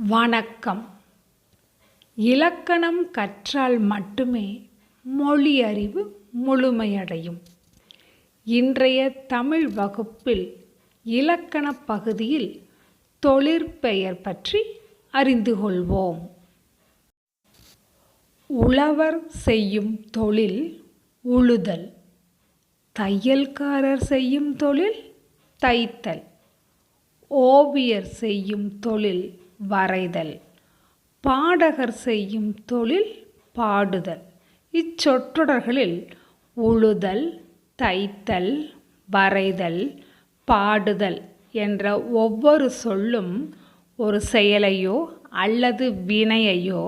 வணக்கம். இலக்கணம் கற்றால் மட்டுமே மொழி அறிவு முழுமையடையும். இன்றைய தமிழ் வகுப்பில் இலக்கண பகுதியில் தொழிற்பெயர் பற்றி அறிந்து கொள்வோம். உழவர் செய்யும் தொழில் உழுதல். தையல்காரர் செய்யும் தொழில் தைத்தல். ஓவியர் செய்யும் தொழில் வரைதல். பாடகர் செய்யும் தொழில் பாடுதல். இச்சொற்றொடர்களில் உழுதல், தைத்தல், வரைதல், பாடுதல் என்ற ஒவ்வொரு சொல்லும் ஒரு செயலையோ அல்லது வினையையோ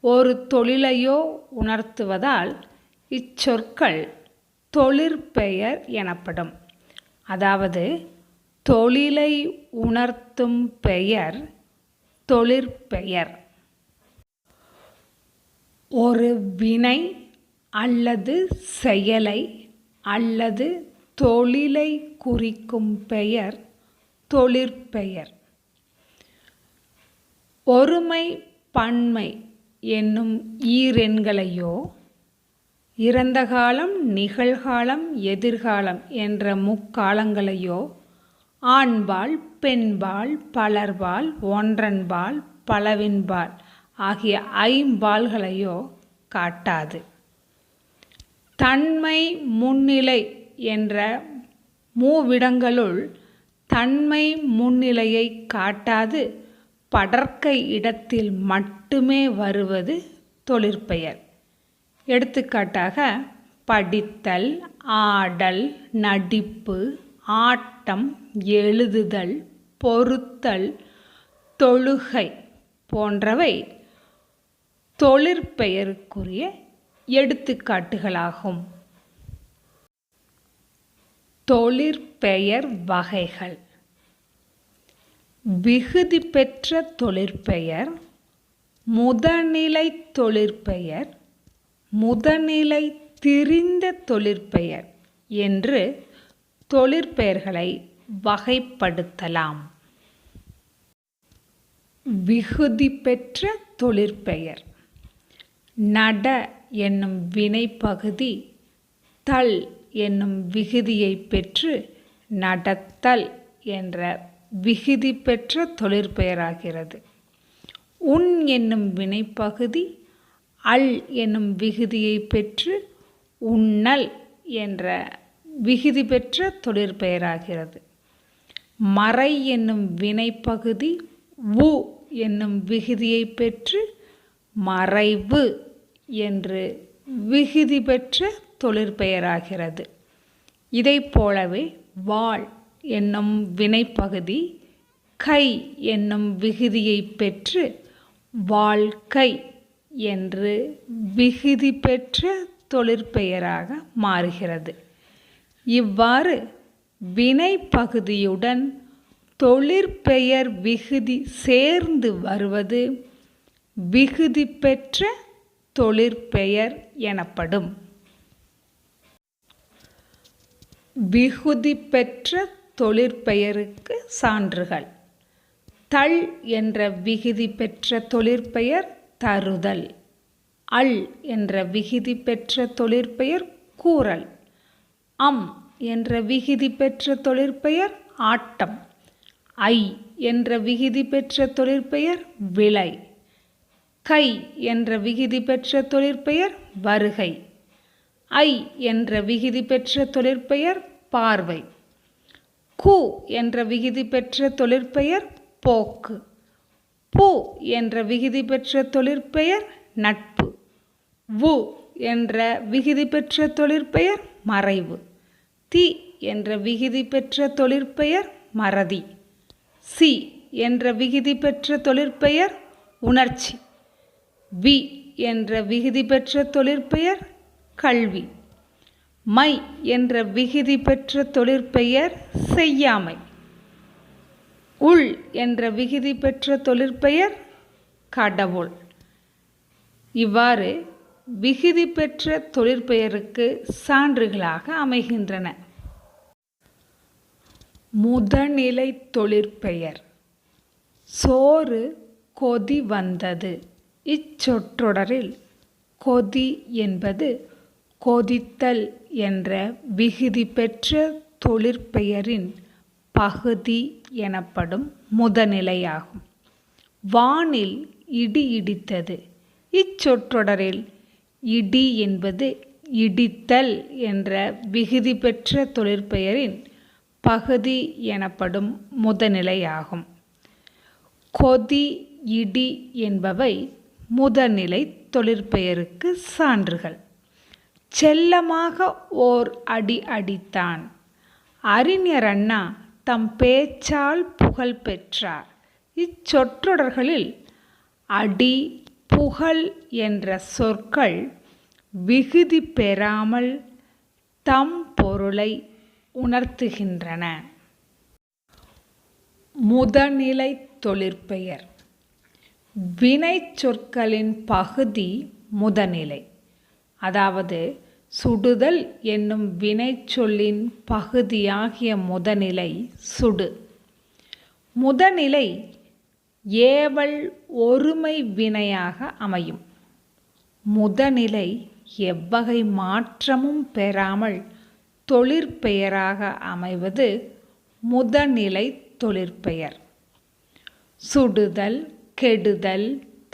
ஒரு தொழிலையோ உணர்த்துவதால் இச்சொற்கள் தொழிற்பெயர் எனப்படும். அதாவது தொழிலை உணர்த்தும் பெயர் தொழிற்பெயர். ஒரு வினை அல்லது செயலை அல்லது தொழிலை குறிக்கும் பெயர் தொழிற்பெயர். ஒருமை பன்மை என்னும் ஈரெண்களையோ இறந்த காலம், நிகழ்காலம், எதிர்காலம் என்ற முக்காலங்களையோ ஆண்பால், பெண்பால், பலர்பால், ஒன்றன்பால், பலவின்பால் ஆகிய ஐம்பால்களையோ காட்டாது. தன்மை முன்னிலை என்ற மூவிடங்களுள் தன்மை முன்னிலையை காட்டாது படர்க்கை இடத்தில் மட்டுமே வருவது தொழிற்பெயர். எடுத்துக்காட்டாக படித்தல், ஆடல், நடிப்பு, ஆட்டம், எழுதுதல், பொறுத்தல், தொழுகை போன்றவை தொழிற்பெயருக்குரிய எடுத்துக்காட்டுகளாகும். தொழிற்பெயர் வகைகள். விகுதி பெற்ற தொழிற்பெயர், முதனிலை தொழிற்பெயர், முதனிலை திரிந்த தொழிற்பெயர் என்று தொழிற்பெயர்களை வகைப்படுத்தலாம். விகுதி பெற்ற தொழிற்பெயர். நட என்னும் வினைப்பகுதி தல் என்னும் விகுதியை பெற்று நடத்தல் என்ற விகுதி பெற்ற தொழிற்பெயராகிறது. உன் என்னும் வினைப்பகுதி அல் என்னும் விகுதியை பெற்று உண்ணல் என்ற விகுதி பெற்ற தொழிற்பெயராகிறது. மறை என்னும் வினைப்பகுதி உ என்னும் விகுதியை பெற்று மறைவு என்று விகுதி பெற்ற தொழிற்பெயராகிறது. இதைப் போலவே வாழ் என்னும் வினைப்பகுதி கை என்னும் விகுதியை பெற்று வாழ்க்கை என்று விகுதி பெற்ற தொழிற்பெயராக மாறுகிறது. இவ்வாறு வினைப்பகுதியுடன் தொழிற்பெயர் விகுதி சேர்ந்து வருவது விகுதி பெற்ற தொழிற்பெயர் எனப்படும். விகுதி பெற்ற தொழிற்பெயருக்கு சான்றுகள். தல் என்ற விகுதி பெற்ற தொழிற்பெயர் தருதல். அல் என்ற விகுதி பெற்ற தொழிற்பெயர் கூறல். அம் என்ற விகுதி பெற்ற தொழிற்பெயர் ஆட்டம். ஐ என்ற விகுதி பெற்ற தொழிற்பெயர் விளை. கை என்ற விகுதி பெற்ற தொழிற்பெயர் வருகை. ஐ என்ற விகுதி பெற்ற தொழிற்பெயர் பார்வை. கு என்ற விகுதி பெற்ற தொழிற்பெயர் போக்கு. பு என்ற விகுதி பெற்ற தொழிற்பெயர் நட்பு. வு என்ற விகுதி பெற்ற தொழிற்பெயர் மறைவு. தி என்ற விகுதி பெற்ற தொழிற்பெயர் மறதி. சி என்ற விகுதி பெற்ற தொழிற்பெயர் உணர்ச்சி. வி என்ற விகுதி பெற்ற தொழிற்பெயர் கல்வி. மை என்ற விகுதி பெற்ற தொழிற்பெயர் செய்யாமை. உள் என்ற விகுதி பெற்ற தொழிற்பெயர் கடவுள். இவ்வாறு விகுதி பெற்ற தொழிற்பெயருக்கு சான்றுகளாக அமைகின்றன. முதனிலை தொழிற்பெயர். சோறு கொதி வந்தது. இச்சொற்றொடரில் கொதி என்பது கொதித்தல் என்ற விகுதி பெற்ற தொழிற்பெயரின் பகுதி எனப்படும் முதனிலையாகும். வானில் இடி இடித்தது. இச்சொற்றொடரில் இடி என்பது இடித்தல் என்ற விகுதி பெற்ற தொழிற்பெயரின் பகுதி எனப்படும் முதனிலையாகும். கொதி, இடி என்பவை முதனிலை தொழிற்பெயருக்கு சான்றுகள். செல்லமாக ஓர் அடி அடித்தான். அறிஞர் அண்ணா தம் பேச்சால் புகழ் பெற்றார். இச்சொற்றொடர்களில் அடி, புகழ் என்ற சொற்கள் விகுதி பெறாமல் தம் பொருளை உணர்த்துகின்றன. முதனிலை தொழிற்பெயர். வினை சொற்களின் பகுதி முதனிலை. அதாவது சுடுதல் என்னும் வினைச்சொல்லின் பகுதியாகிய முதனிலை சுடு. முதனிலை ஏவல் ஒருமை வினையாக அமையும். முதனிலை எவ்வகை மாற்றமும் பெறாமல் தொழிற்பெயராக அமைவது முதனிலை தொழிற்பெயர். சுடுதல், கெடுதல்,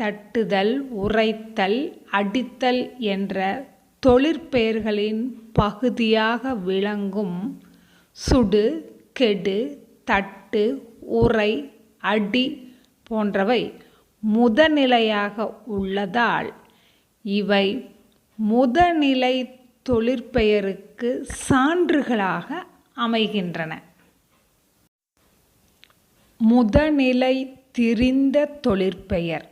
தட்டுதல், உரைத்தல், அடித்தல் என்ற தொழிற்பெயர்களின் பகுதியாக விளங்கும் சுடு, கெடு, தட்டு, உரை, அடி போன்றவை முதனிலையாக உள்ளதால் இவை முதனிலை தொழிற்பெயருக்கு சான்றுகளாக அமைகின்றன. முதனிலை திரிந்த தொழிற்பெயர்.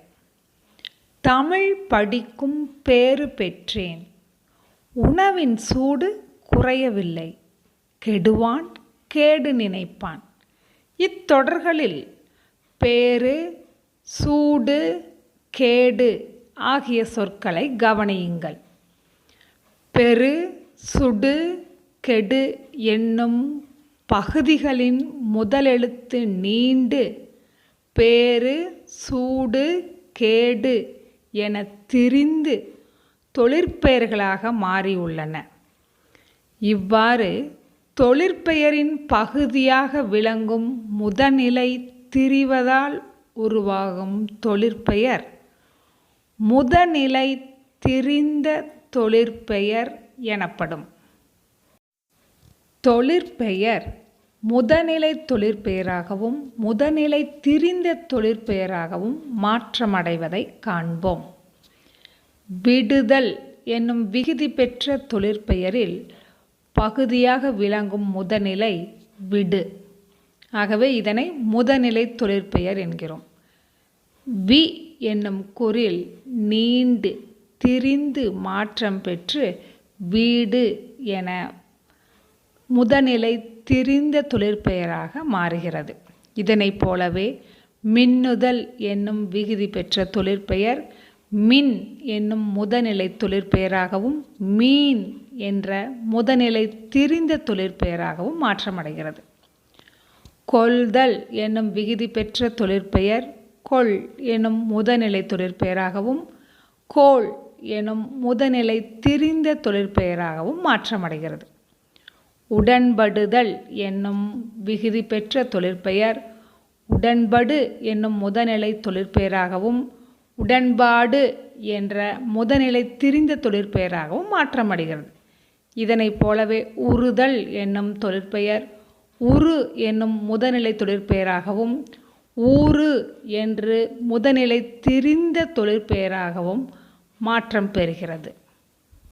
தமிழ் படிக்கும் பேறு பெற்றேன். உணவின் சூடு குறையவில்லை. கெடுவான் கேடு நினைப்பான். இத்தொடர்களில் பேறு, சூடு, கேடு ஆகிய சொற்களை கவனியுங்கள். பெரு, சுடு, கெடு என்னும் பகுதிகளின் முதலெழுத்து நீண்டு பேறு, சூடு, கேடு என திரிந்து தொழிற்பெயர்களாக மாறியுள்ளன. இவ்வாறு தொழிற்பெயரின் பகுதியாக விளங்கும் முதனிலை திரிவதால் உருவாகும் தொழிற்பெயர் முதனிலை திரிந்த தொழிற்பெயர் எனப்படும். தொழிற்பெயர் முதனிலை தொழிற்பெயராகவும் முதனிலை திரிந்த தொழிற்பெயராகவும் மாற்றமடைவதை காண்போம். விடுதல் என்னும் விகுதி பெற்ற தொழிற்பெயரில் பகுதியாக விளங்கும் முதனிலை விடு. ஆகவே இதனை முதனிலை தொழிற்பெயர் என்கிறோம். வி என்னும் குறில் நீண்டு திரிந்து மாற்றம் பெற்று வீடு என முதனிலை திரிந்த தொழிற்பெயராக மாறுகிறது. இதனைப் போலவே மின்னுதல் என்னும் விகுதி பெற்ற தொழிற்பெயர் மின் என்னும் முதனிலை தொழிற்பெயராகவும் மீன் என்ற முதனிலை திரிந்த தொழிற்பெயராகவும் மாற்றமடைகிறது. கொல்தல் என்னும் விகுதி பெற்ற தொழிற்பெயர் கொள் எனும் முதனிலை தொழிற்பெயராகவும் கோள் எனும் முதனிலை திரிந்த தொழிற்பெயராகவும் மாற்றமடைகிறது. உடன்படுதல் என்னும் விகுதி பெற்ற தொழிற்பெயர் உடன்படு என்னும் முதனிலை தொழிற்பெயராகவும் உடன்பாடு என்ற முதனிலை திரிந்த தொழிற்பெயராகவும் மாற்றமடைகிறது. இதனைப் போலவே உறுதல் என்னும் தொழிற்பெயர் உரு என்னும் முதனிலை தொழிற்பெயராகவும் ஊறு என்று முதனிலை திரிந்த தொழிற்பெயராகவும் மாற்றம் பெறுகிறது.